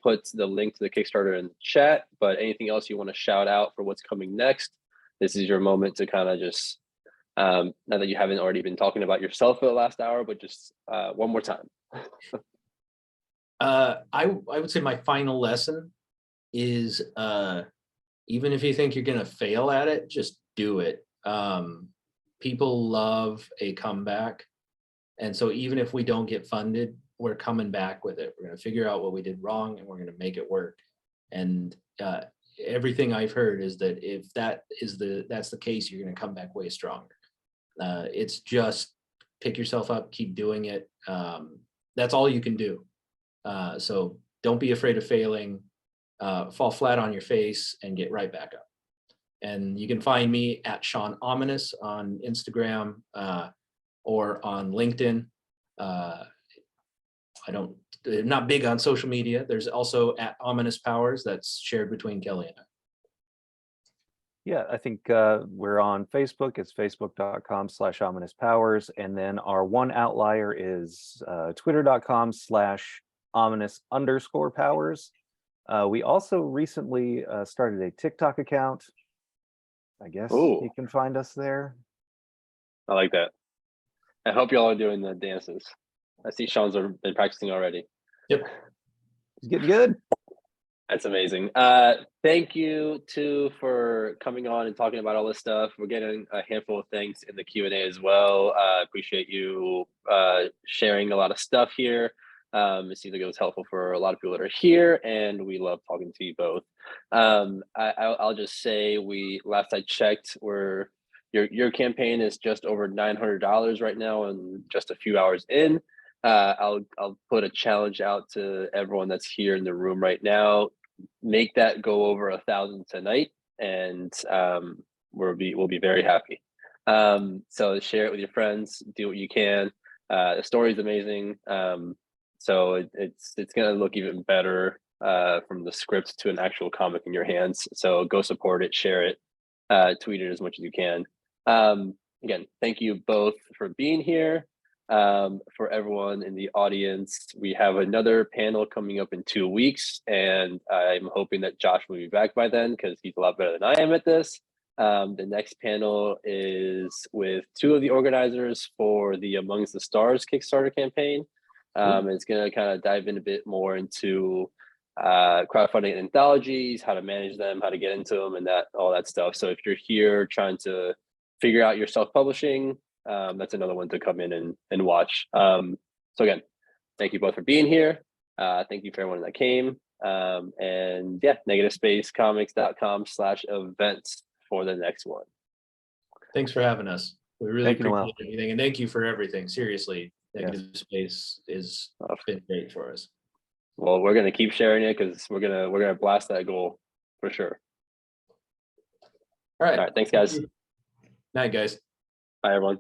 put the link to the Kickstarter in the chat, but anything else you want to shout out for what's coming next, this is your moment to kind of just, not that you haven't already been talking about yourself for the last hour, but just one more time. I would say my final lesson is, even if you think you're going to fail at it, just do it. People love a comeback. And so even if we don't get funded, we're coming back with it. We're going to figure out what we did wrong, and we're going to make it work. And everything I've heard is that if that's the case, you're going to come back way stronger. It's just pick yourself up, keep doing it. That's all you can do. So don't be afraid of failing, fall flat on your face and get right back up. And you can find me at Sean Ominous on Instagram or on LinkedIn. I'm not big on social media. There's also at Ominous Powers that's shared between Kelly and I. Yeah, I think we're on Facebook. It's facebook.com/ominouspowers. And then our one outlier is twitter.com/ominous_powers. We also recently started a TikTok account. I guess you can find us there. I like that. I hope y'all are doing the dances. I see Sean's been practicing already. Yep. He's getting good. That's amazing. Thank you too for coming on and talking about all this stuff. We're getting a handful of thanks in the Q&A as well. Appreciate you sharing a lot of stuff here. It seems like it was helpful for a lot of people that are here, and we love talking to you both. I'll just say, last I checked, your campaign is just over $900 right now, and just a few hours in. I'll put a challenge out to everyone that's here in the room right now. Make that go over 1,000 tonight, and we'll be very happy. So share it with your friends. Do what you can. The story is amazing. So it's gonna look even better from the script to an actual comic in your hands. So go support it, share it, tweet it as much as you can. Again, thank you both for being here. For everyone in the audience, we have another panel coming up in 2 weeks, and I'm hoping that Josh will be back by then, because he's a lot better than I am at this. The next panel is with two of the organizers for the Amongst the Stars Kickstarter campaign. It's going to kind of dive in a bit more into crowdfunding anthologies, how to manage them, how to get into them, and all that stuff. So if you're here trying to figure out your self-publishing, that's another one to come in and watch. So again, thank you both for being here. Thank you for everyone that came. And yeah, negativespacecomics.com/events for the next one. Thanks for having us. We really appreciate everything, and thank you for everything. Seriously, Negative Space is been great for us. Well, we're gonna keep sharing it, because we're gonna blast that goal for sure. All right. Thanks, guys. Night, guys. Bye, everyone.